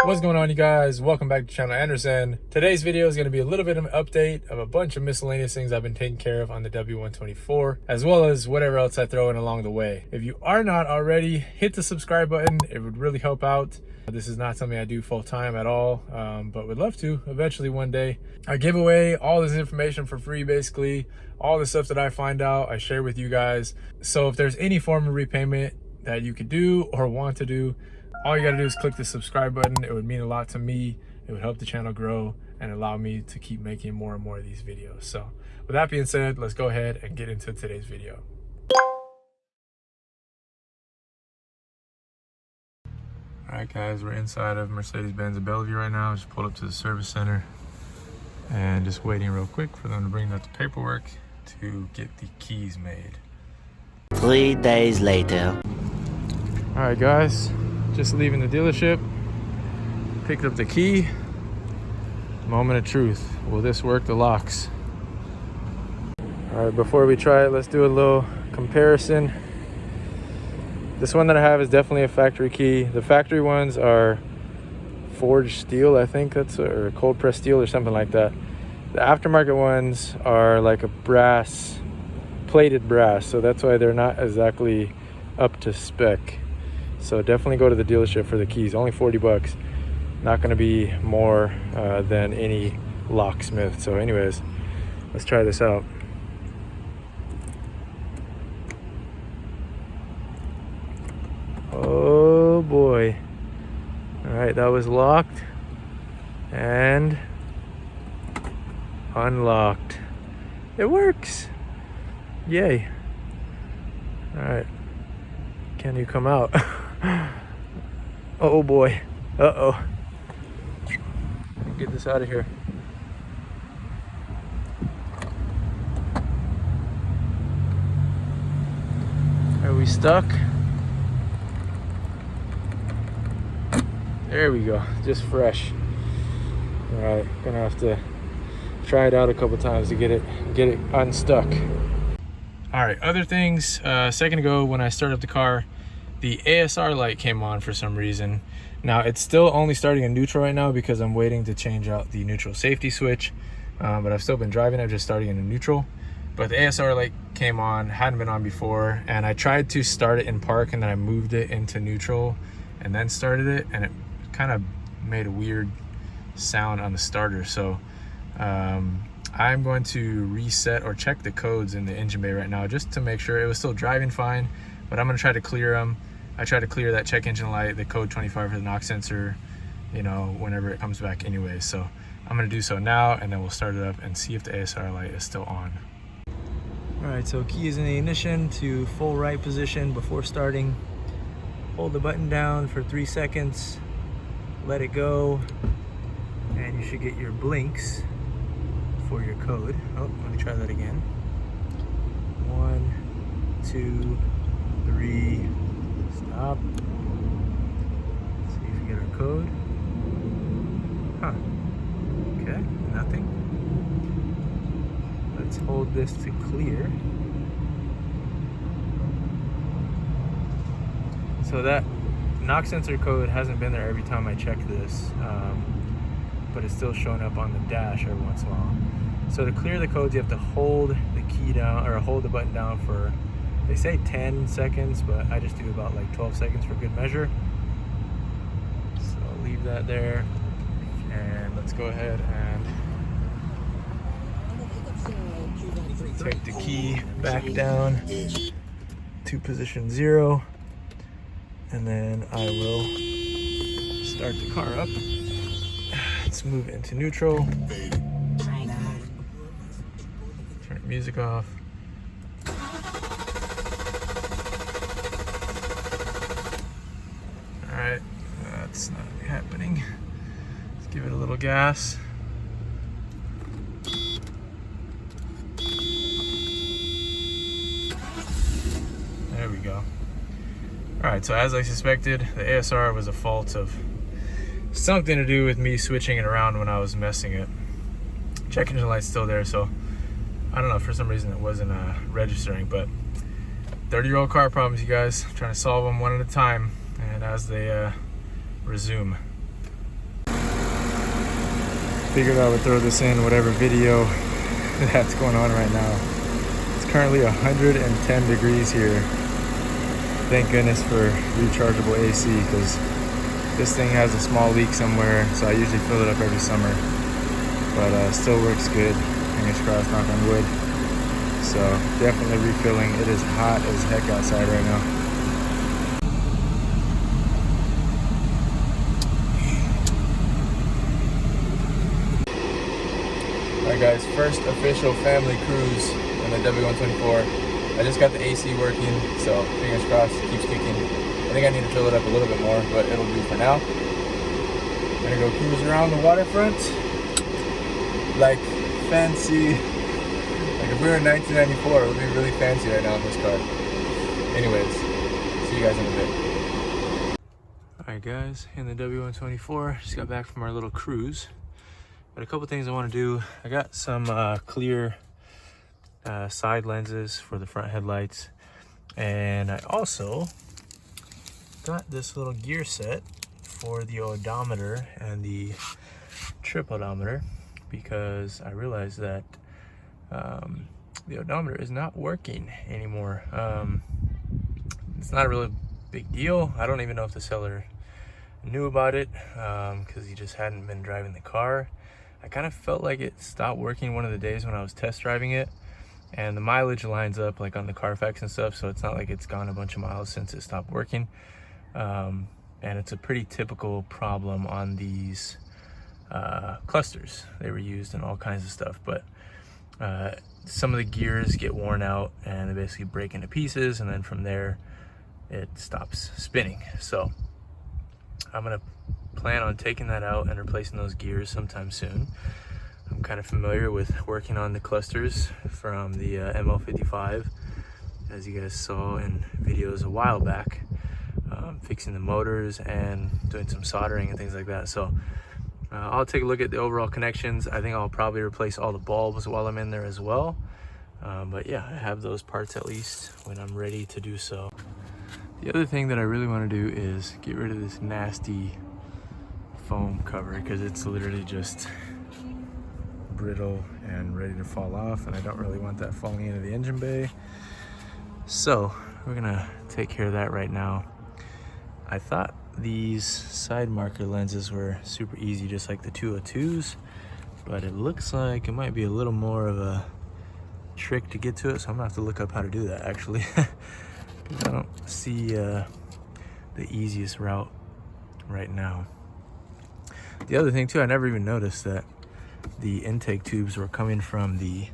What's going on, you guys? Welcome back to the channel Anderzen. Today's video is going to be a little bit of an update of a bunch of miscellaneous things I've been taking care of on the W124, as well as whatever else I throw in along the way. If you are not already, hit the subscribe button. It would really help out. This is not something I do full time at all, but would love to eventually one day. I give away all this information for free, basically. All the stuff that I find out, I share with you guys. So if there's any form of repayment that you could do or want to do, all you gotta do is click the subscribe button. It would mean a lot to me. It would help the channel grow and allow me to keep making more and more of these videos. So with that being said, let's go ahead and get into today's video. All right, guys, we're inside of Mercedes-Benz of Bellevue right now. Just pulled up to the service center and just waiting real quick for them to bring out the paperwork to get the keys made. 3 days later. All right, guys. Just leaving the dealership, picked up the key. Moment of truth. Will this work the locks? All right, before we try it, let's do a little comparison. This one that I have is definitely a factory key. The factory ones are forged steel, I think that's, or cold pressed steel or something like that. The aftermarket ones are like a brass, plated brass, so that's why they're not exactly up to spec. So definitely go to the dealership for the keys. Only 40 bucks. Not going to be more than any locksmith. So anyways, let's try this out. Oh boy. All right, that was locked and unlocked. It works. Yay. All right. Can you come out? Oh boy. Uh-oh. Get this out of here. Are we stuck? There we go. Just fresh. All right, gonna have to try it out a couple times to get it unstuck. All right, other things. A second ago when I started up the car, the ASR light came on for some reason. Now it's still only starting in neutral right now because I'm waiting to change out the neutral safety switch. But I've still been driving it, just starting in neutral. But the ASR light came on, hadn't been on before, and I tried to start it in park and then I moved it into neutral and then started it, and it kind of made a weird sound on the starter. So I'm going to reset or check the codes in the engine bay right now just to make sure. It was still driving fine, but I'm going to try to clear them. I try to clear that check engine light, the code 25 for the knock sensor, you know, whenever it comes back anyway. So I'm going to do so now, and then we'll start it up and see if the ASR light is still on. All right, so key is in the ignition to full right position before starting. Hold the button down for 3 seconds, let it go, and you should get your blinks for your code. Oh, let me try that again. 1, 2, 3, stop. Let's see if we get our code. Huh. Okay, nothing. Let's hold this to clear. So that knock sensor code hasn't been there every time I check this, but it's still showing up on the dash every once in a while. So to clear the codes, you have to hold the key down, or hold the button down for, they say 10 seconds, but I just do about like 12 seconds for good measure. So I'll leave that there, and let's go ahead and take the key back down to position 0, and then I will start the car up. Let's move it into neutral. Turn music off. All right, that's not happening. Let's give it a little gas. There we go. All right, so as I suspected, the ASR was a fault of something to do with me switching it around when I was messing it. Check engine light's still there, so I don't know, for some reason it wasn't registering, but 30-year-old car problems, you guys. I'm trying to solve them one at a time and as they resume. Figured I would throw this in whatever video that's going on right now. It's currently 110 degrees here. Thank goodness for rechargeable AC, because this thing has a small leak somewhere, so I usually fill it up every summer. But still works good. Fingers crossed, knock on wood. So definitely refilling. It is hot as heck outside right now. Alright guys, first official family cruise in the W124. I just got the AC working, so fingers crossed, it keeps kicking. I think I need to fill it up a little bit more, but it'll do for now. I'm gonna go cruise around the waterfront like fancy. Like if we were in 1994, it would be really fancy right now in this car. Anyways, see you guys in a bit. Alright guys, in the W124, just got back from our little cruise. But a couple things I want to do. I got some clear side lenses for the front headlights. And I also got this little gear set for the odometer and the trip odometer, because I realized that the odometer is not working anymore. It's not a really big deal. I don't even know if the seller knew about it, because he just hadn't been driving the car. I kind of felt like it stopped working one of the days when I was test driving it, and the mileage lines up like on the Carfax and stuff, so it's not like it's gone a bunch of miles since it stopped working. And it's a pretty typical problem on these clusters. They were used in all kinds of stuff, but some of the gears get worn out and they basically break into pieces, and then from there it stops spinning. So I'm gonna plan on taking that out and replacing those gears sometime soon. I'm kind of familiar with working on the clusters from the ML55, as you guys saw in videos a while back, fixing the motors and doing some soldering and things like that. So I'll take a look at the overall connections. I think I'll probably replace all the bulbs while I'm in there as well. But yeah, I have those parts at least when I'm ready to do so. The other thing that I really want to do is get rid of this nasty foam cover, because it's literally just brittle and ready to fall off, and I don't really want that falling into the engine bay. So we're gonna take care of that right now. I thought these side marker lenses were super easy, just like the 202s, but it looks like it might be a little more of a trick to get to it, so I'm gonna have to look up how to do that actually. I don't see the easiest route right now. The other thing too, I never even noticed that the intake tubes were coming from the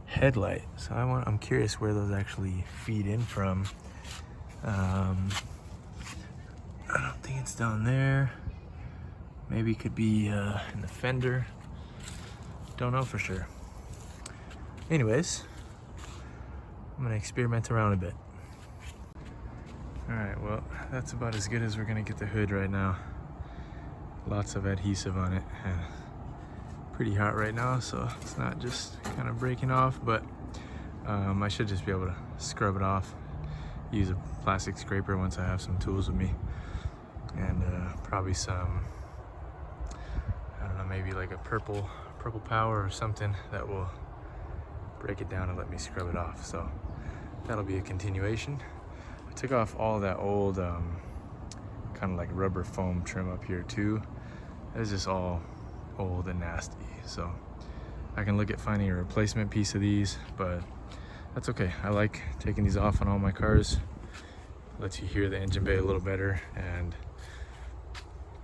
headlight. So I'm curious where those actually feed in from. I don't think it's down there. Maybe it could be in the fender. Don't know for sure. Anyways, I'm gonna experiment around a bit. All right, well, that's about as good as we're gonna get the hood right now. Lots of adhesive on it, and pretty hot right now, so it's not just kind of breaking off, but I should just be able to scrub it off, use a plastic scraper once I have some tools with me, and probably some, I don't know, maybe like a purple power or something that will break it down and let me scrub it off. So that'll be a continuation. I took off all that old kind of like rubber foam trim up here too. It's just all old and nasty, so I can look at finding a replacement piece of these, but that's okay. I like taking these off on all my cars. Lets you hear the engine bay a little better, and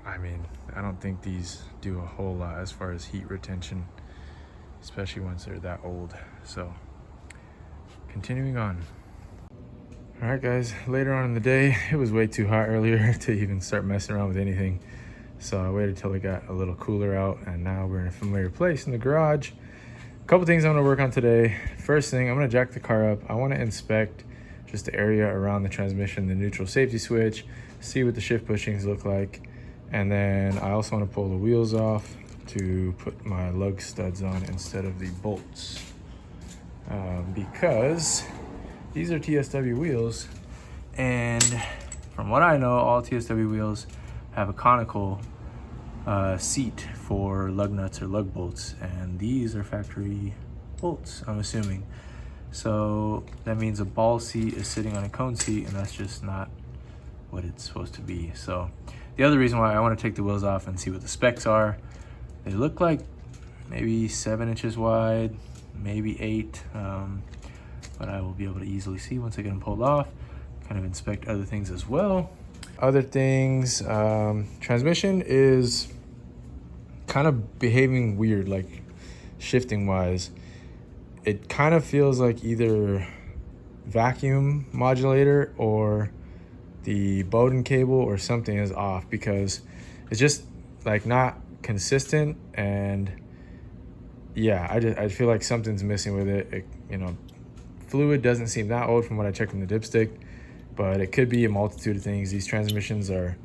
I mean, I don't think these do a whole lot as far as heat retention, especially once they're that old. So continuing on. All right guys, later on in the day, it was way too hot earlier to even start messing around with anything. So I waited till it got a little cooler out, and now we're in a familiar place in the garage. A couple things I'm gonna work on today. First thing, I'm gonna jack the car up. I wanna inspect just the area around the transmission, the neutral safety switch, see what the shift bushings look like. And then I also wanna pull the wheels off to put my lug studs on instead of the bolts. Because these are TSW wheels, and from what I know, all TSW wheels have a conical seat for lug nuts or lug bolts, and these are factory bolts, I'm assuming. So that means a ball seat is sitting on a cone seat, and that's just not what it's supposed to be. So the other reason why I want to take the wheels off and see what the specs are, they look like maybe 7 inches wide, maybe 8, but I will be able to easily see once I get them pulled off, kind of inspect other things as well. Other things, transmission is kind of behaving weird, like shifting wise. It kind of feels like either vacuum modulator or the Bowden cable or something is off, because it's just like not consistent. And yeah, I feel like something's missing with it. You know, fluid doesn't seem that old from what I checked in the dipstick, but it could be a multitude of things. These transmissions are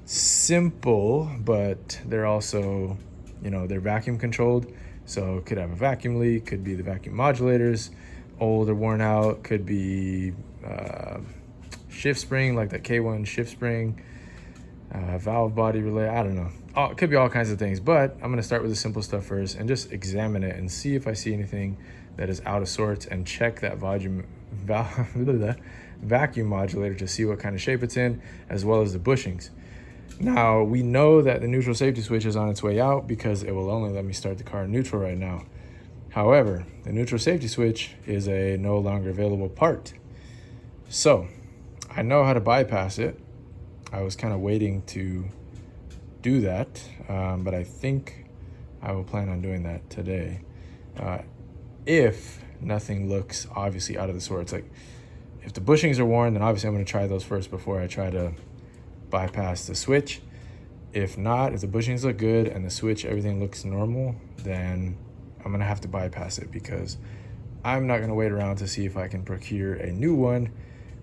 simple, but they're also, you know, they're vacuum controlled. So it could have a vacuum leak, could be the vacuum modulators, old or worn out, could be shift spring, like that K1 shift spring, valve body relay, I don't know. It could be all kinds of things, but I'm gonna start with the simple stuff first and just examine it and see if I see anything that is out of sorts, and check that vacuum modulator to see what kind of shape it's in, as well as the bushings. Now, we know that the neutral safety switch is on its way out because it will only let me start the car in neutral right now. However, the neutral safety switch is a no longer available part. So I know how to bypass it. I was kind of waiting to do that, but I think I will plan on doing that today. If nothing looks obviously out of the sorts, like if the bushings are worn, then obviously I'm going to try those first before I try to bypass the switch. If not, if the bushings look good and the switch, everything looks normal, then I'm going to have to bypass it, because I'm not going to wait around to see if I can procure a new one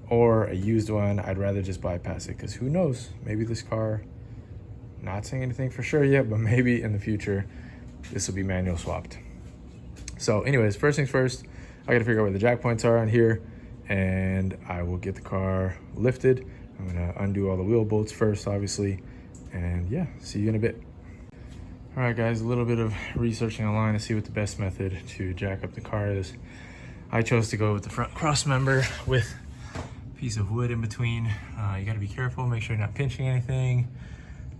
or a used one. I'd rather just bypass it, because who knows, maybe this car, not saying anything for sure yet, but maybe in the future this will be manual swapped. So anyways, first things first, I got to figure out where the jack points are on here, and I will get the car lifted. I'm gonna undo all the wheel bolts first, obviously, and yeah, see you in a bit. All right, guys, a little bit of researching online to see what the best method to jack up the car is. I chose to go with the front cross member with a piece of wood in between. You gotta be careful, make sure you're not pinching anything,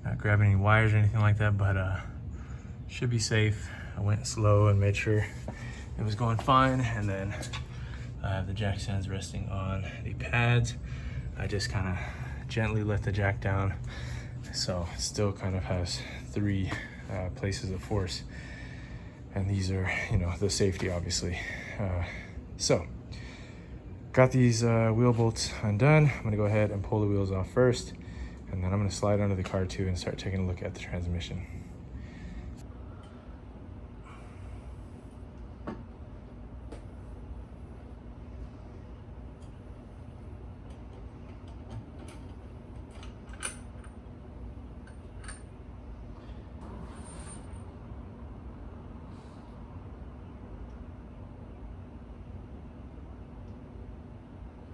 not grabbing any wires or anything like that, but should be safe. I went slow and made sure it was going fine, and then I have the jack stands resting on the pads. I just kind of gently let the jack down, so it still kind of has 3 places of force, and these are, you know, the safety, obviously. So got these wheel bolts undone. I'm gonna go ahead and pull the wheels off first, and then I'm gonna slide under the car too and start taking a look at the transmission.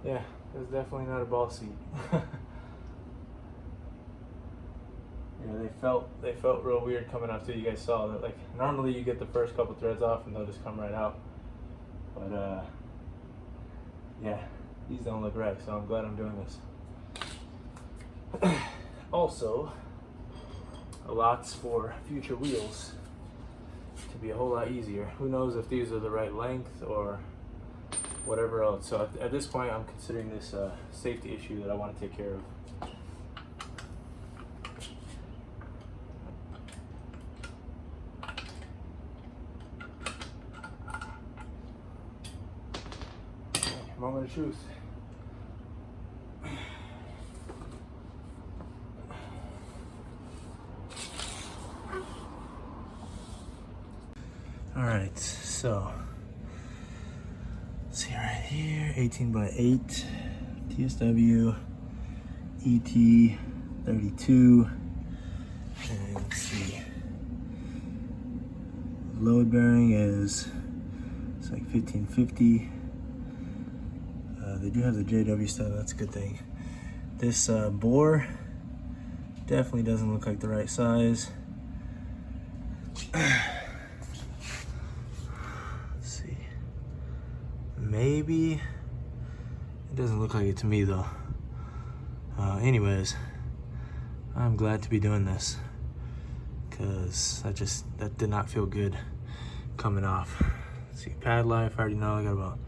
Yeah, it's definitely not a ball seat. Yeah, they felt real weird coming off too. You guys saw that. Like, normally you get the first couple threads off and they'll just come right out. But yeah, these don't look right, so I'm glad I'm doing this. Also, lots for future wheels to be a whole lot easier. Who knows if these are the right length or whatever else. So at this point, I'm considering this a safety issue that I want to take care of. Moment of truth. All right, so let's see right here, 18x8 TSW ET 32, and let's see, load bearing is, it's like 1550. They do have the JW style, that's a good thing. This bore definitely doesn't look like the right size. Let's see. Maybe. It doesn't look like it to me though. Anyways, I'm glad to be doing this because that did not feel good coming off. Let's see, pad life, I already know I got about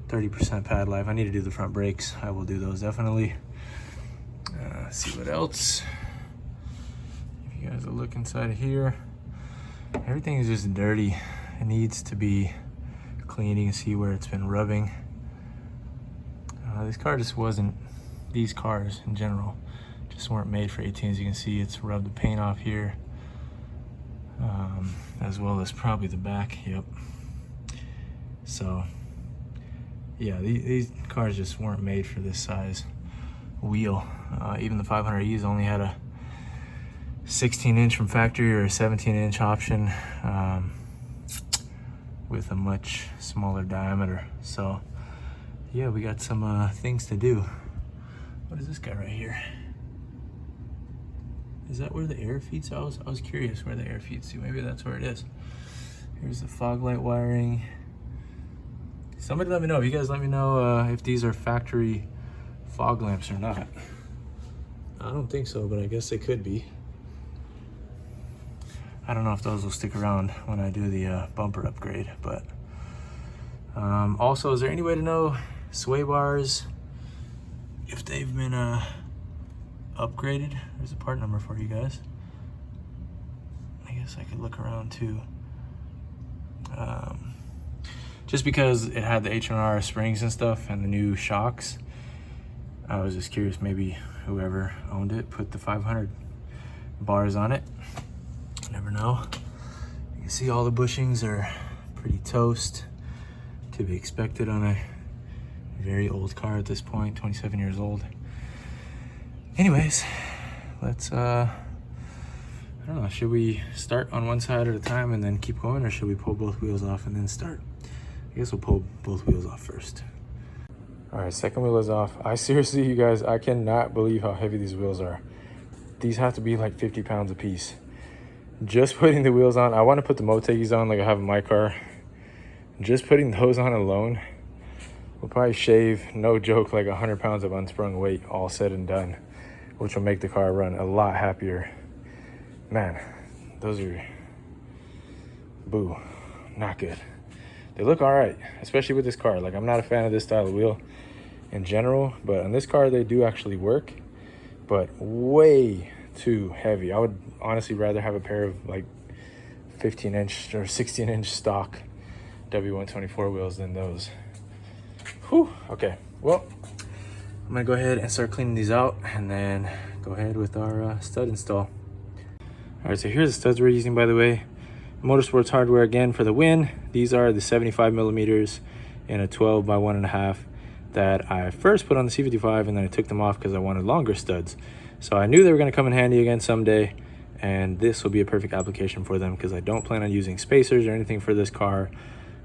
30% pad life. I need to do the front brakes. I will do those definitely. Let's see what else. If you guys will look inside of here, everything is just dirty. It needs to be cleaned. You can see where it's been rubbing. This car just wasn't, these cars in general just weren't made for 18s. You can see it's rubbed the paint off here, as well as probably the back. Yep. So yeah, these cars just weren't made for this size wheel. Even the 500Es only had a 16-inch from factory or a 17-inch option, with a much smaller diameter. So yeah, we got some things to do. What is this guy right here? Is that where the air feeds? I was curious where the air feeds to. Maybe that's where it is. Here's the fog light wiring. Somebody let me know. You guys let me know if these are factory fog lamps or not. I don't think so, but I guess they could be. I don't know if those will stick around when I do the bumper upgrade, but also, is there any way to know sway bars, if they've been upgraded? There's a part number for you guys. I guess I could look around too. Just because it had the H&R springs and stuff and the new shocks, I was just curious, maybe whoever owned it put the 500 bars on it. Never know. You can see all the bushings are pretty toast, to be expected on a very old car at this point, 27 years old. Anyways, let's, I don't know, should we start on one side at a time and then keep going, or should we pull both wheels off and then start? I guess we'll pull both wheels off first. All right, second wheel is off. I seriously, you guys, I cannot believe how heavy these wheels are. These have to be like 50 pounds a piece. Just putting the wheels on, I want to put the Motegi's on like I have in my car. Just putting those on alone will probably shave, no joke, like 100 pounds of unsprung weight all said and done, which will make the car run a lot happier. Man, those are, boo, not good. They look all right, especially with this car. Like, I'm not a fan of this style of wheel in general, but on this car, they do actually work, but way too heavy. I would honestly rather have a pair of like 15-inch or 16-inch stock W124 wheels than those. Whew, okay, well, I'm gonna go ahead and start cleaning these out and then go ahead with our stud install. All right, so here's the studs we're using, by the way. Motorsports hardware again for the win. These are the 75 millimeters in a 12 by 1.5 that I first put on the C55, and then I took them off because I wanted longer studs. So I knew they were going to come in handy again someday, and this will be a perfect application for them because I don't plan on using spacers or anything for this car.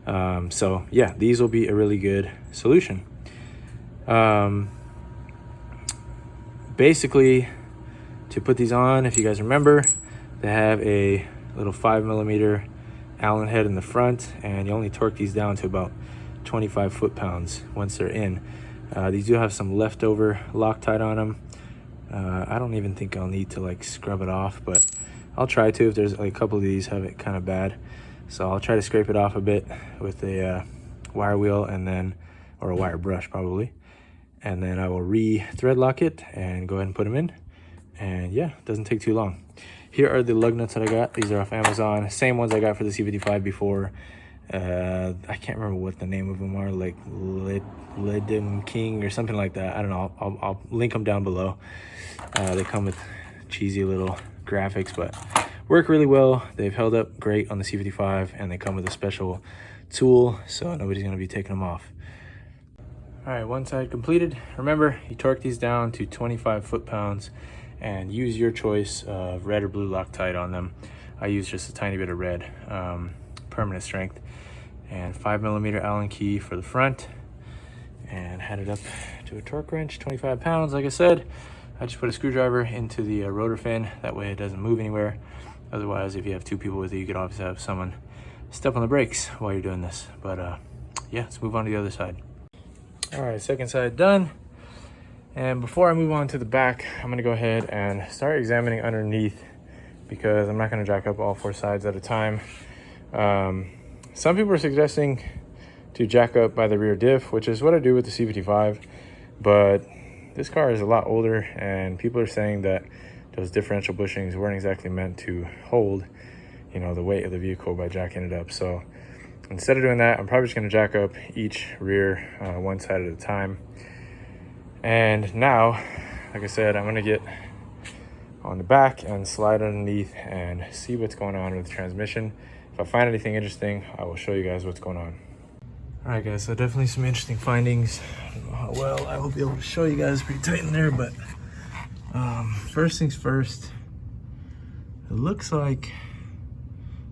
So yeah, these will be a really good solution. Basically, to put these on, if you guys remember, they have a little 5 millimeter Allen head in the front, and you only torque these down to about 25 foot-pounds once they're in. These do have some leftover Loctite on them. I don't even think I'll need to like scrub it off, but I'll try to. If there's like a couple of these have it kind of bad, so I'll try to scrape it off a bit with a wire wheel, and then, or a wire brush probably, and then I will re-thread lock it and go ahead and put them in. And yeah, it doesn't take too long. Here are the lug nuts that I got. These are off Amazon, same ones I got for the C55 before. I can't remember what the name of them are, like Ledim King or something like that. I don't know. I'll link them down below. They come with cheesy little graphics, but work really well. They've held up great on the C55, and they come with a special tool, so nobody's gonna be taking them off. All right, one side completed. Remember, you torque these down to 25 foot-pounds and use your choice of red or blue Loctite on them. I use just a tiny bit of red, permanent strength, and 5 millimeter Allen key for the front, and had it up to a torque wrench, 25 pounds. Like I said, I just put a screwdriver into the rotor fin. That way it doesn't move anywhere. Otherwise, if you have two people with you, you could obviously have someone step on the brakes while you're doing this. But yeah, let's move on to the other side. All right, second side done. And before I move on to the back, I'm gonna go ahead and start examining underneath, because I'm not gonna jack up all 4 sides at a time. Some people are suggesting to jack up by the rear diff, which is what I do with the C55, but this car is a lot older, and people are saying that those differential bushings weren't exactly meant to hold, you know, the weight of the vehicle by jacking it up. So instead of doing that, I'm probably just gonna jack up each rear one side at a time. And now, like I said, I'm gonna get on the back and slide underneath and see what's going on with the transmission. If I find anything interesting, I will show you guys what's going on. All right, guys, so definitely some interesting findings. I don't know how well I will be able to show you guys, pretty tight in there, but first things first, it looks like,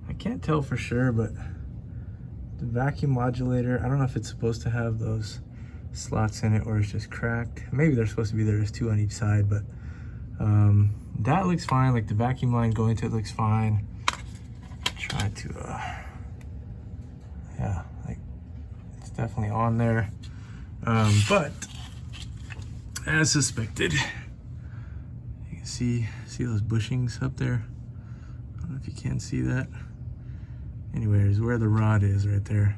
I can't tell for sure, but the vacuum modulator, I don't know if it's supposed to have those slots in it or it's just cracked. Maybe they're supposed to be there. There's 2 on each side, but that looks fine. Like the vacuum line going to it looks fine. Try to yeah, like it's definitely on there, but as suspected, you can see those bushings up there. I don't know if you can see that. Anyways, where the rod is right there,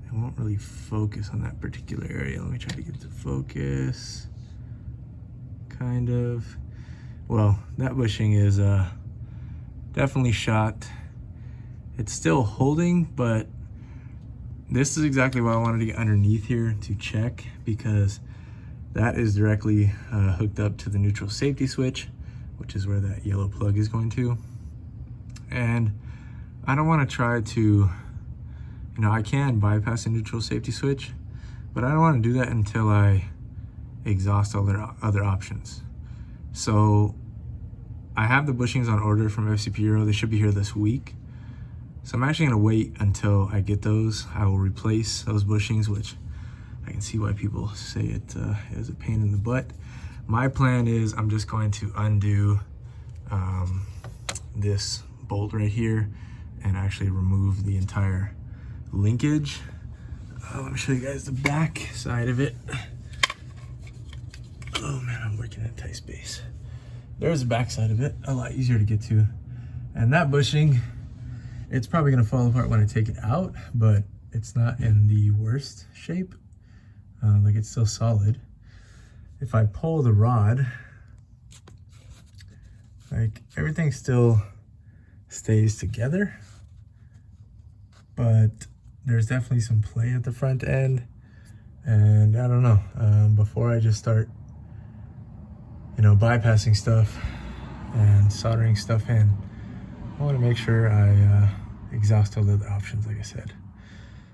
it won't really focus on that particular area. Let me try to get it to focus. Kind of. Well, that bushing is definitely shot. It's still holding, but this is exactly why I wanted to get underneath here to check, because that is directly hooked up to the neutral safety switch, which is where that yellow plug is going to. And I don't want to try to, you know, I can bypass the neutral safety switch, but I don't want to do that until I exhaust all their other options. So I have the bushings on order from FCP Euro. They should be here this week. So I'm actually gonna wait until I get those. I will replace those bushings, which I can see why people say it is a pain in the butt. My plan is I'm just going to undo this bolt right here and actually remove the entire linkage. Let me show you guys the back side of it. Oh man, I'm working in a tight space. There's the back side of it, a lot easier to get to. And that bushing, it's probably gonna fall apart when I take it out, but it's not in the worst shape. Like it's still solid. If I pull the rod, like everything still stays together, but there's definitely some play at the front end. And I don't know, before I just start, you know, bypassing stuff and soldering stuff in, I want to make sure I exhaust all the other options, like I said.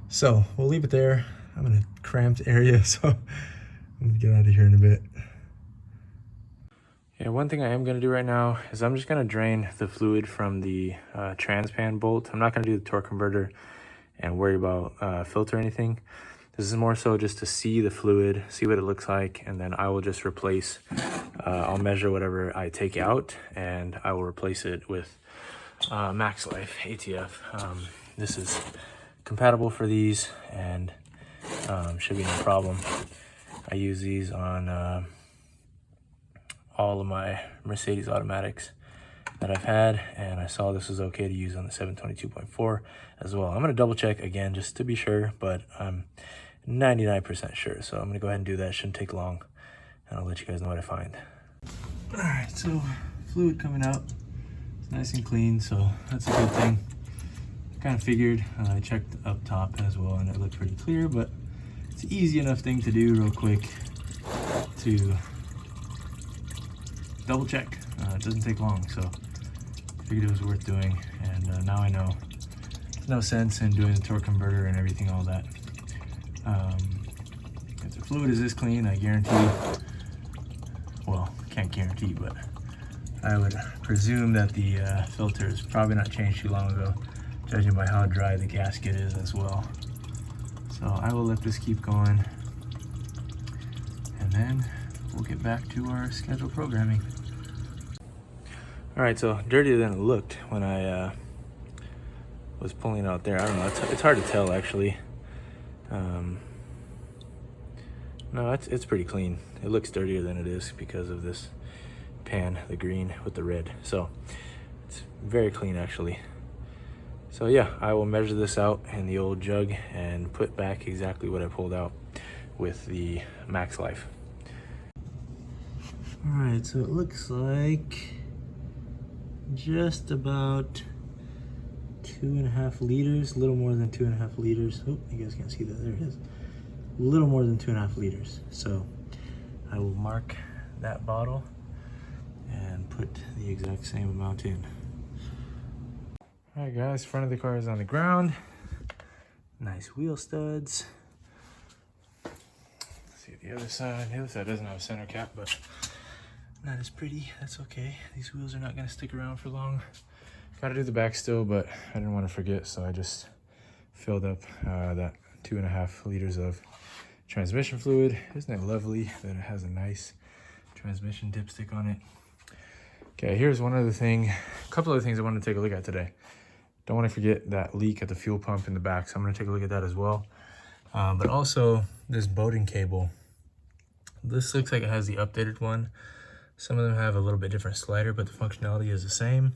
So we'll leave it there. I'm in a cramped area, so I'm gonna get out of here in a bit. Yeah, one thing I am gonna do right now is I'm just gonna drain the fluid from the transpan bolt. I'm not gonna do the torque converter and worry about filter or anything. This is more so just to see the fluid, see what it looks like, and then I will just replace, I'll measure whatever I take out, and I will replace it with Max Life ATF. This is compatible for these, and should be no problem. I use these on all of my Mercedes automatics that I've had, and I saw this was okay to use on the 722.4 as well. I'm gonna double check again just to be sure, but I'm 99% sure. So I'm gonna go ahead and do that. Shouldn't take long, and I'll let you guys know what I find. All right, so fluid coming out. It's nice and clean, so that's a good thing. Kind of figured. I checked up top as well, and it looked pretty clear, but it's an easy enough thing to do real quick to double check. It doesn't take long, so I figured it was worth doing, and now I know there's no sense in doing the torque converter and everything, all that. If the fluid is this clean, I guarantee, well, can't guarantee, but I would presume that the filter is probably not changed too long ago, judging by how dry the gasket is as well. So I will let this keep going, and then we'll get back to our scheduled programming. All right, so dirtier than it looked when I was pulling it out there. I don't know, it's hard to tell actually. No, it's pretty clean. It looks dirtier than it is because of this pan, the green with the red. So it's very clean actually. So yeah, I will measure this out in the old jug and put back exactly what I pulled out with the max life. All right, so it looks like just about 2.5 liters, a little more than 2.5 liters. Oh, you guys can't see that, there it is. A little more than 2.5 liters. So I will mark that bottle and put the exact same amount in. All right guys, front of the car is on the ground. Nice wheel studs. Let's see the other side. The other side doesn't have a center cap, but not as pretty. That's okay. These wheels are not gonna stick around for long. Gotta do the back still, but I didn't want to forget, so I just filled up that 2.5 liters of transmission fluid. Isn't it lovely that it has a nice transmission dipstick on it? Okay, here's one other thing, a couple other things I wanted to take a look at today. Don't want to forget that leak at the fuel pump in the back, so I'm going to take a look at that as well. But also this Bowden cable. This looks like it has the updated one. Some of them have a little bit different slider, but the functionality is the same.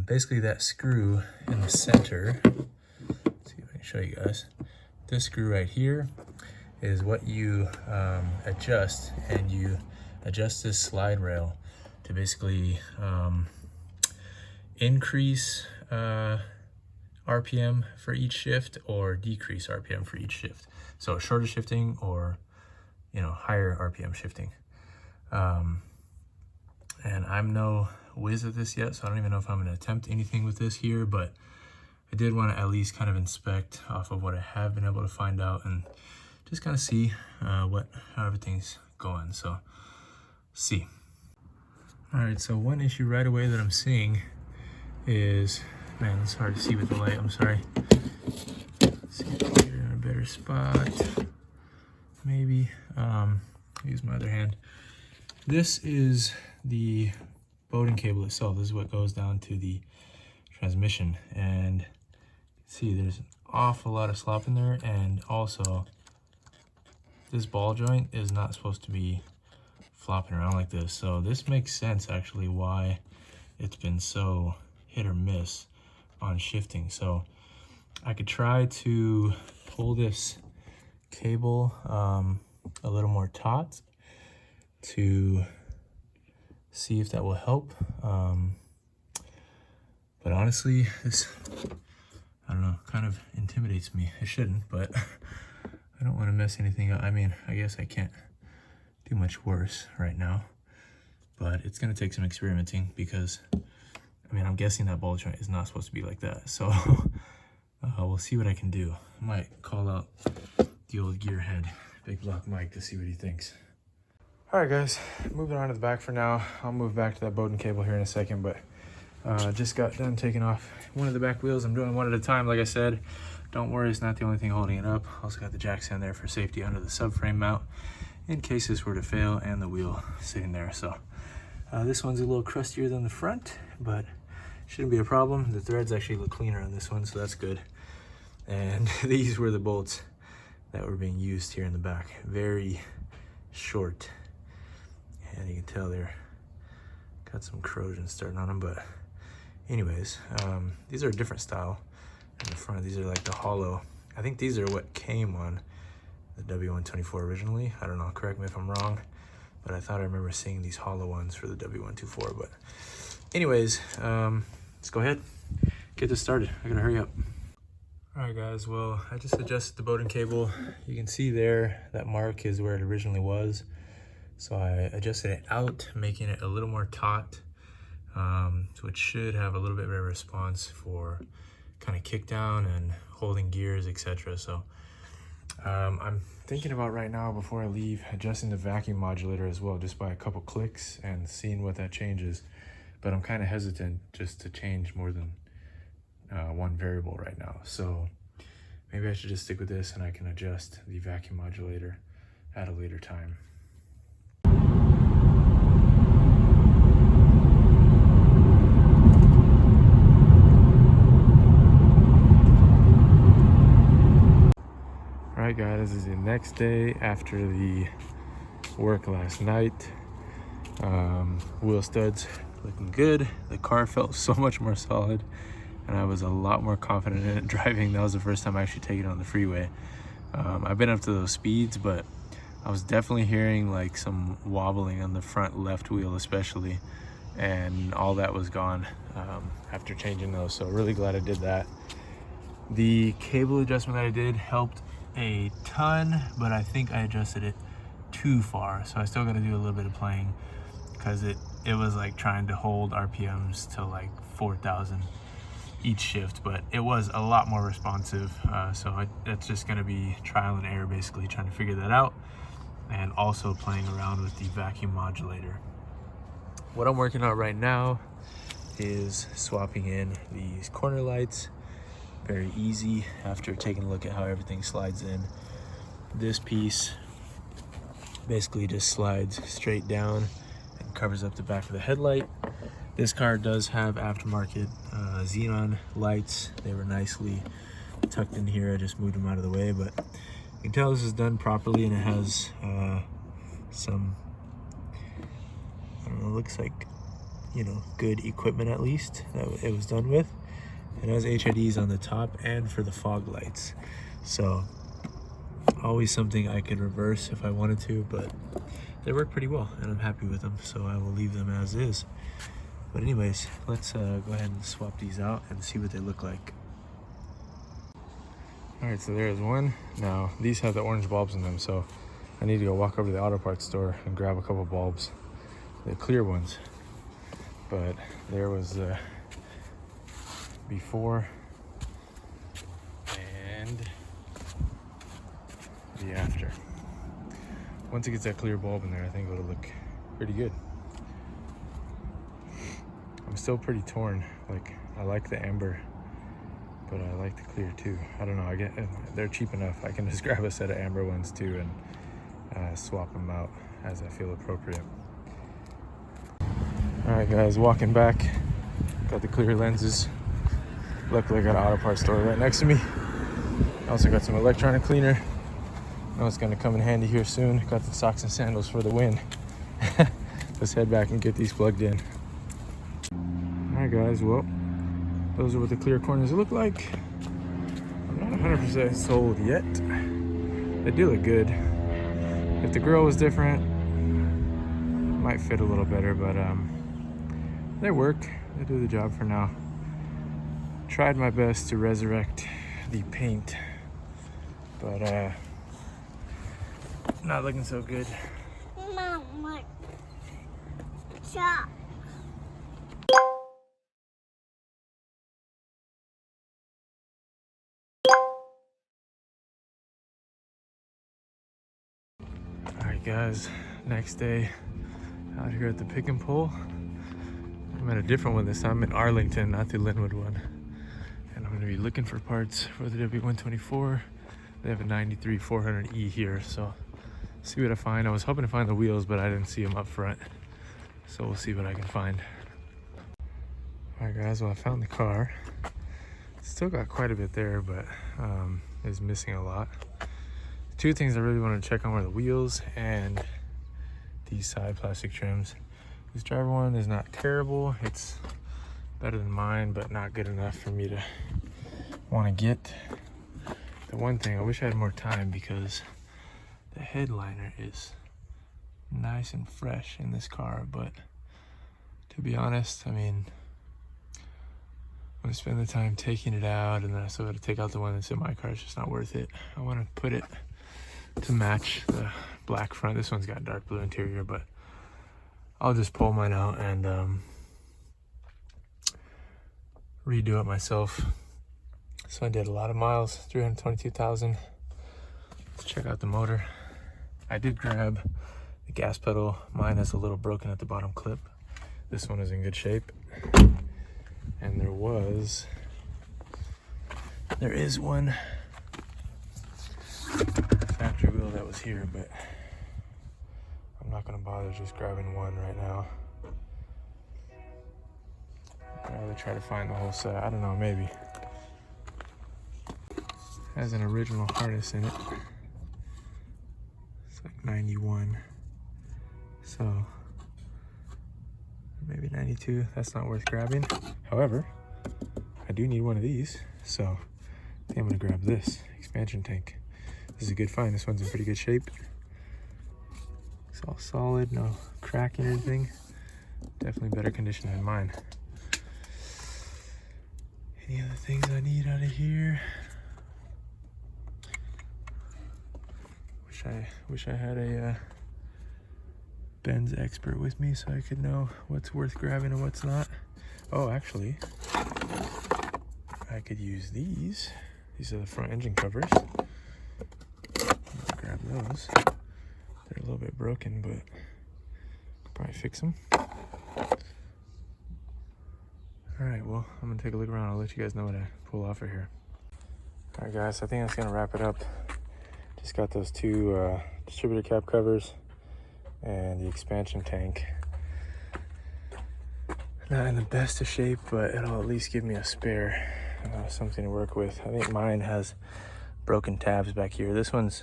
Basically that screw in the center, let's see if I can show you guys. This screw right here is what you adjust, and you adjust this slide rail to basically increase RPM for each shift or decrease RPM for each shift. So shorter shifting or, you know, higher RPM shifting. And I'm no whiz at this yet, so I don't even know if I'm going to attempt anything with this here, but I did want to at least kind of inspect off of what I have been able to find out and just kind of see how everything's going. So see. All right, so one issue right away that I'm seeing is, man, it's hard to see with the light, I'm sorry. Let's see if I can get it in a better spot. Maybe, use my other hand. This is the Bowden cable itself. This is what goes down to the transmission, and see there's an awful lot of slop in there, and also this ball joint is not supposed to be flopping around like this. So this makes sense actually why it's been so hit or miss on shifting. So I could try to pull this cable a little more taut to see if that will help. But honestly, this, I don't know, kind of intimidates me. It shouldn't, but I don't want to mess anything up. I mean, I guess I can't do much worse right now, but it's going to take some experimenting because, I mean, I'm guessing that ball joint is not supposed to be like that. So we'll see what I can do. I might call out the old gearhead, Big Block Mike, to see what he thinks. All right, guys, moving on to the back for now. I'll move back to that Bowden cable here in a second, but just got done taking off one of the back wheels. I'm doing one at a time, like I said. Don't worry, it's not the only thing holding it up. Also got the jacks in there for safety under the subframe mount in case this were to fail, and the wheel sitting there. So this one's a little crustier than the front, but shouldn't be a problem. The threads actually look cleaner on this one, so that's good. And these were the bolts that were being used here in the back. Very short, and you can tell they're got some corrosion starting on them. But anyways, these are a different style in the front. These are like the hollow. I think these are what came on the W124 originally. I don't know, correct me if I'm wrong, but I thought I remember seeing these hollow ones for the W124. But anyways, let's go ahead, get this started. I gotta hurry up. All right, guys, well, I just adjusted the Bowden cable. You can see there, that mark is where it originally was. So I adjusted it out, making it a little more taut, so it should have a little bit better response for kind of kick down and holding gears, etc. So I'm thinking about right now, before I leave, adjusting the vacuum modulator as well, just by a couple clicks and seeing what that changes. But I'm kind of hesitant just to change more than one variable right now. So maybe I should just stick with this, and I can adjust the vacuum modulator at a later time. guys, this is the next day after the work last night. Wheel studs looking good. The car felt so much more solid and I was a lot more confident in it driving. That was the first time I actually taken it on the freeway. I've been up to those speeds, but I was definitely hearing like some wobbling on the front left wheel especially, and all that was gone after changing those, so really glad I did that. The cable adjustment that I did helped a ton, but I think I adjusted it too far, so I still got to do a little bit of playing because it was like trying to hold RPMs to like 4,000 each shift, but it was a lot more responsive. So it's just going to be trial and error, basically trying to figure that out, and also playing around with the vacuum modulator. What I'm working on right now is swapping in these corner lights. Very easy after taking a look at how everything slides in. This piece basically just slides straight down and covers up the back of the headlight. This car does have aftermarket xenon lights. They were nicely tucked in here. I just moved them out of the way, but you can tell this is done properly, and it has some, I don't know, looks like, you know, good equipment at least that it was done with. It has HIDs on the top and for the fog lights, so always something I could reverse if I wanted to, but they work pretty well and I'm happy with them, so I will leave them as is. But anyways, let's go ahead and swap these out and see what they look like. All right, so there's one. Now these have the orange bulbs in them, so I need to go walk over to the auto parts store and grab a couple bulbs, the clear ones. But there was the before and the after. Once it gets that clear bulb in there, I think it'll look pretty good. I'm still pretty torn. Like, I like the amber, but I like the clear too. I don't know, they're cheap enough. I can just grab a set of amber ones too and swap them out as I feel appropriate. All right guys, walking back, got the clear lenses. Luckily I got an auto parts store right next to me. I also got some electronic cleaner. I know it's gonna come in handy here soon. Got the socks and sandals for the win. Let's head back and get these plugged in. All right guys, well, those are what the clear corners look like. I'm not 100% sold yet. They do look good. If the grill was different, it might fit a little better, but they work. They do the job for now. Tried my best to resurrect the paint, but not looking so good. Mama, stop. Alright guys, next day out here at the pick and pull. I'm at a different one this time. I'm in Arlington, not the Linwood one. And I'm gonna be looking for parts for the W124. They have a 93 400E here, so see what I find. I was hoping to find the wheels, but I didn't see them up front. So we'll see what I can find. Alright guys, well I found the car. Still got quite a bit there, but is missing a lot. Two things I really want to check on were the wheels and these side plastic trims. This driver one is not terrible. It's better than mine, but not good enough for me to want to get. The one thing, I wish I had more time because the headliner is nice and fresh in this car, but to be honest, I mean, I'm gonna spend the time taking it out and then I still gotta take out the one that's in my car. It's just not worth it. I want to put it to match the black front. This one's got dark blue interior, but I'll just pull mine out and redo it myself. So I did a lot of miles, 322,000. Let's check out the motor. I did grab the gas pedal. Mine is a little broken at the bottom clip. This one is in good shape. And there is one factory wheel that was here, but I'm not gonna bother just grabbing one right now. I'd rather try to find the whole set. I don't know, maybe. Has an original harness in it. 91. So maybe 92, that's not worth grabbing. However, I do need one of these, so I think I'm gonna grab this expansion tank. This is a good find. This one's in pretty good shape. It's all solid, no cracking or anything. Definitely better condition than mine. Any other things I need out of here? Wish I had a Benz expert with me so I could know what's worth grabbing and what's not. Oh, actually, I could use these. These are the front engine covers. Grab those. They're a little bit broken, but probably fix them. All right, well, I'm gonna take a look around. I'll let you guys know what I pull off of here. All right, guys, I think that's gonna wrap it up. Just got those two distributor cap covers and the expansion tank. Not in the best of shape, but it'll at least give me a spare, something to work with. I think mine has broken tabs back here. This one's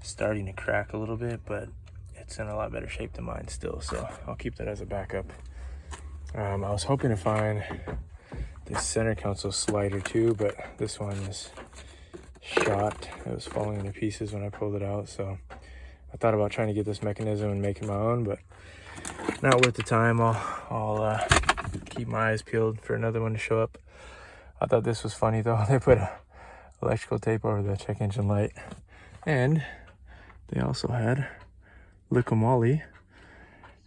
starting to crack a little bit, but it's in a lot better shape than mine still, so I'll keep that as a backup. I was hoping to find this center console slider too, but this one is shot. It was falling into pieces when I pulled it out, so I thought about trying to get this mechanism and making my own, but not worth the time. I'll keep my eyes peeled for another one to show up. I thought this was funny though. They put electrical tape over the check engine light, and they also had liquid moly,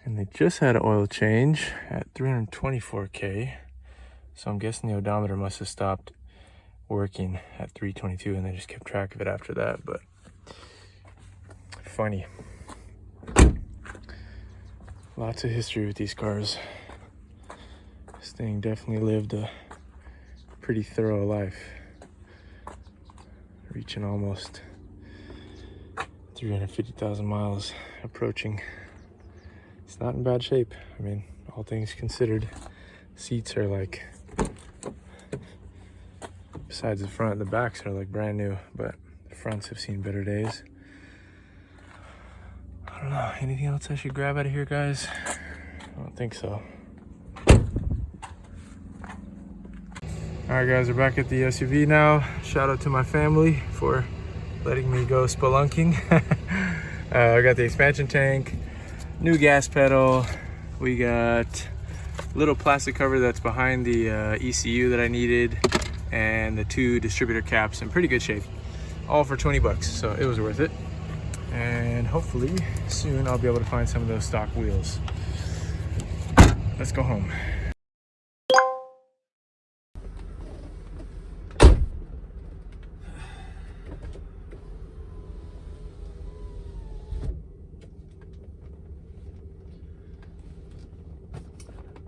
and they just had an oil change at 324K. So I'm guessing the odometer must have stopped working at 322 and they just kept track of it after that. But funny. Lots of history with these cars. This thing definitely lived a pretty thorough life, reaching almost 350,000 miles, approaching. It's not in bad shape. I mean, all things considered. Seats are like, besides the front, the backs are like brand new, but the fronts have seen better days. I don't know, anything else I should grab out of here, guys? I don't think so. All right, guys, we're back at the SUV now. Shout out to my family for letting me go spelunking. I got the expansion tank, new gas pedal. We got a little plastic cover that's behind the ECU that I needed, and the two distributor caps in pretty good shape, all for 20 bucks, so it was worth it. And hopefully soon I'll be able to find some of those stock wheels. Let's go home.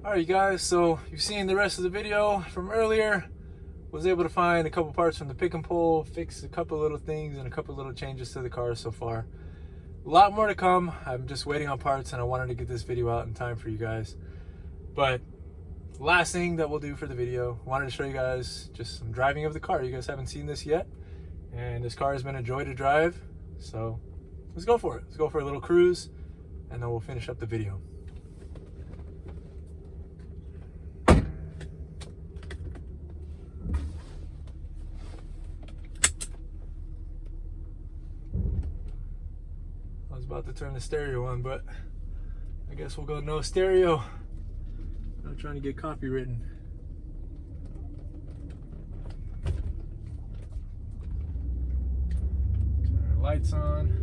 Alright, you guys, so you've seen the rest of the video from earlier. Was able to find a couple parts from the pick and pull, fix a couple little things and a couple little changes to the car so far. A lot more to come. I'm just waiting on parts, and I wanted to get this video out in time for you guys. But last thing that we'll do for the video, I wanted to show you guys just some driving of the car. You guys haven't seen this yet, and this car has been a joy to drive, so let's go for it. Let's go for a little cruise, and then we'll finish up the video. About to turn the stereo on, but I guess we'll go no stereo. Not trying to get copywritten. Turn our lights on.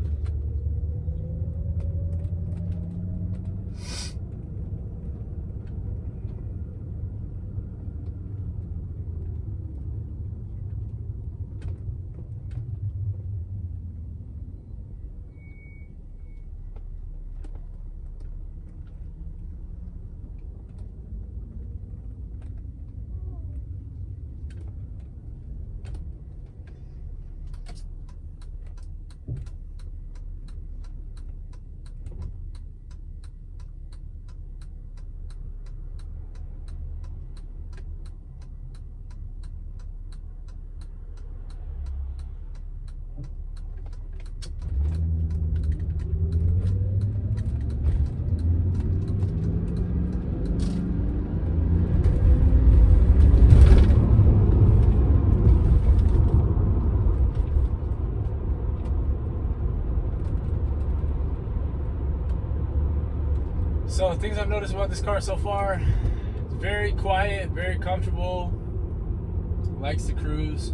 So things I've noticed about this car so far, it's very quiet, very comfortable, likes to cruise.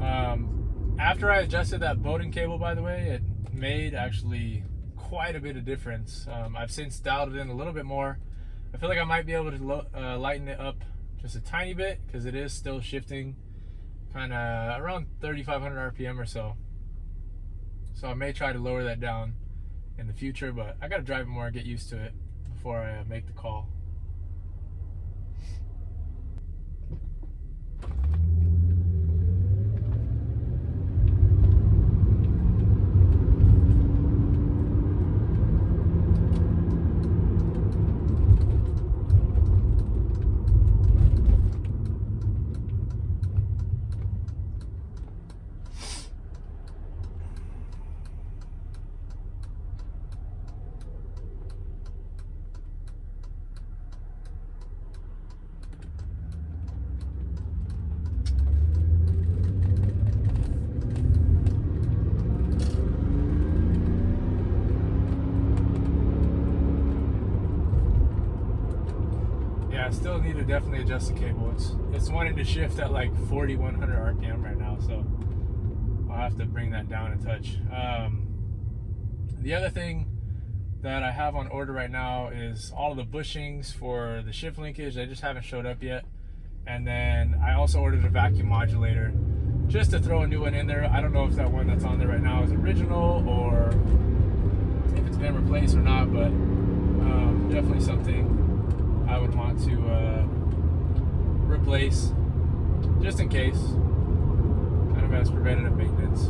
After I adjusted that Bowden cable, by the way, it made actually quite a bit of difference. I've since dialed it in a little bit more. I feel like I might be able to lighten it up just a tiny bit because it is still shifting kind of around 3,500 RPM or so. So I may try to lower that down in the future, but I gotta drive it more and get used to it before I make the call. I still need to definitely adjust the cable. It's wanting to shift at like 4,100 RPM right now, so I'll have to bring that down a touch. The other thing that I have on order right now is all of the bushings for the shift linkage. They just haven't showed up yet. And then I also ordered a vacuum modulator just to throw a new one in there. I don't know if that one that's on there right now is original or if it's been replaced or not, but definitely something I would want to replace just in case, kind of as preventative maintenance.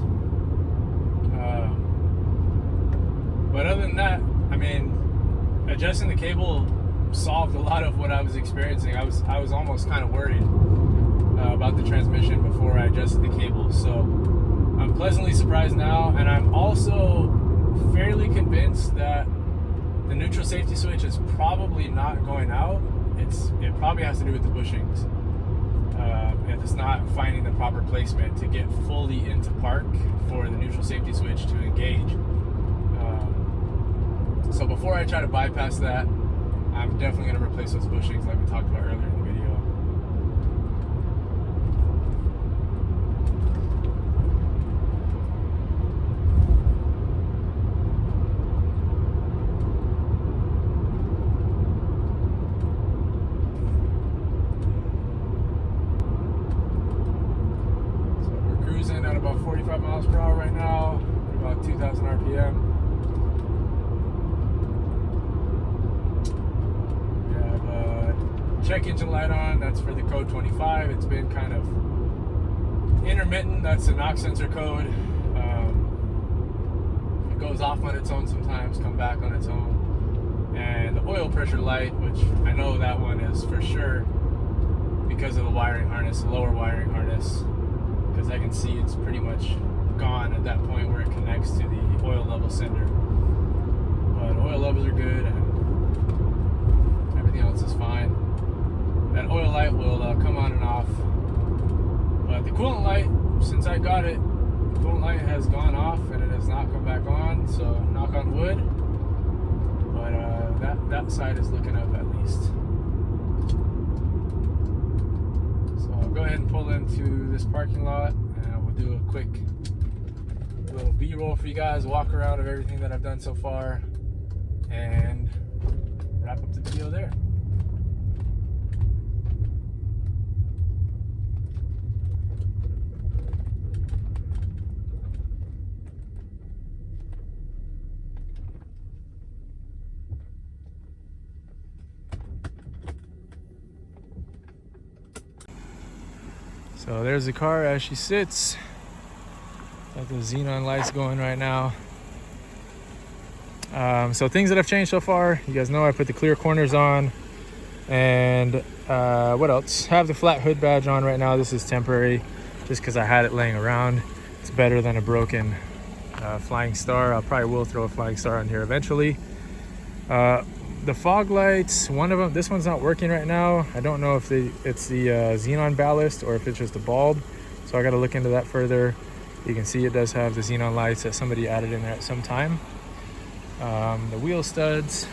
But other than that, I mean, adjusting the cable solved a lot of what I was experiencing. I was almost kind of worried about the transmission before I adjusted the cable. So I'm pleasantly surprised now, and I'm also fairly convinced that the neutral safety switch is probably not going out. It probably has to do with the bushings. If it's not finding the proper placement to get fully into park for the neutral safety switch to engage. So before I try to bypass that, I'm definitely going to replace those bushings like we talked about earlier in the video. At about 45 miles per hour right now, about 2,000 RPM. We have a check engine light on, that's for the code 25. It's been kind of intermittent, that's the knock sensor code. It goes off on its own sometimes, come back on its own. And the oil pressure light, which I know that one is for sure because of the wiring harness, the lower wiring harness. Because I can see it's pretty much gone at that point where it connects to the oil level sender. But oil levels are good and everything else is fine. That oil light will come on and off. But the coolant light, since I got it, the coolant light has gone off and it has not come back on, so knock on wood. But that side is looking up at least. Go ahead and pull into this parking lot and we'll do a quick little B-roll for you guys, walk around of everything that I've done so far, and wrap up the video there. So there's the car as she sits. Got the xenon lights going right now. So things that have changed so far, you guys know I put the clear corners on, and what else? Have the flat hood badge on right now. This is temporary just because I had it laying around. It's better than a broken flying star. I probably will throw a flying star on here eventually. The fog lights, one of them, this one's not working right now. I don't know if it's the xenon ballast or if it's just the bulb, so I got to look into that further. You can see it does have the xenon lights that somebody added in there at some time. The wheel studs,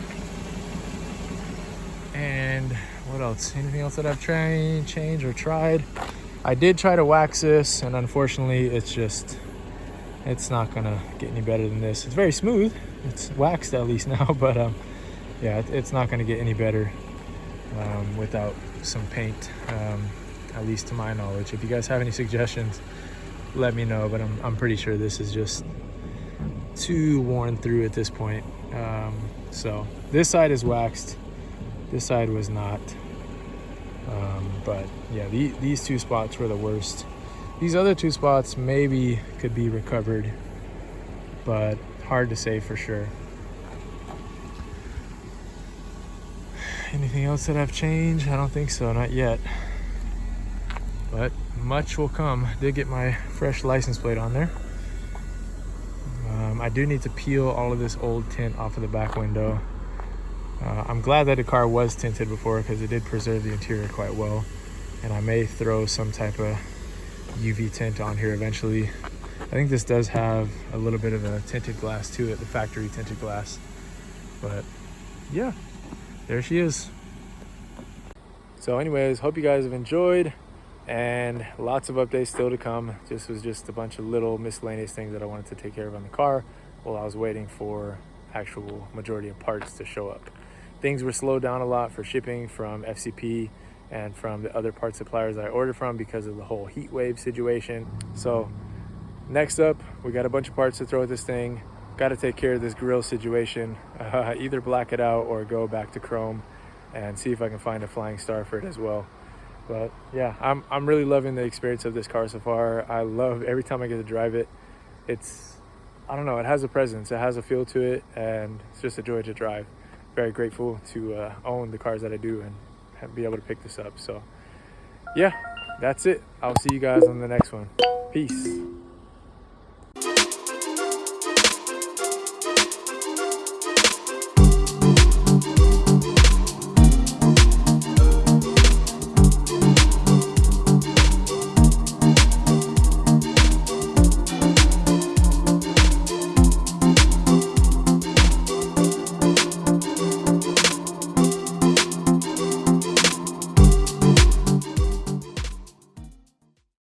And what else? Anything else that I've changed or tried? I did try to wax this, and unfortunately it's not gonna get any better than this. It's very smooth, it's waxed at least now, but yeah, it's not gonna get any better without some paint, at least to my knowledge. If you guys have any suggestions, let me know, but I'm pretty sure this is just too worn through at this point. So this side is waxed, this side was not, but yeah, these two spots were the worst. These other two spots maybe could be recovered, but hard to say for sure. Anything else that I've changed? I don't think so, not yet, but much will come. Did get my fresh license plate on there. I do need to peel all of this old tint off of the back window. I'm glad that the car was tinted before, because it did preserve the interior quite well, and I may throw some type of UV tint on here eventually. I think this does have a little bit of a tinted glass to it, the factory tinted glass. But yeah, there she is. So anyways, hope you guys have enjoyed, and lots of updates still to come. This was just a bunch of little miscellaneous things that I wanted to take care of on the car while I was waiting for actual majority of parts to show up. Things were slowed down a lot for shipping from FCP and from the other part suppliers I ordered from because of the whole heat wave situation. So next up, we got a bunch of parts to throw at this thing. Got to take care of this grill situation, either black it out or go back to chrome and see if I can find a flying star for it as well. But yeah, I'm really loving the experience of this car so far. I love every time I get to drive it. I don't know, it has a presence, it has a feel to it, and it's just a joy to drive. Very grateful to own the cars that I do and be able to pick this up. So yeah, that's it. I'll see you guys on the next one. Peace.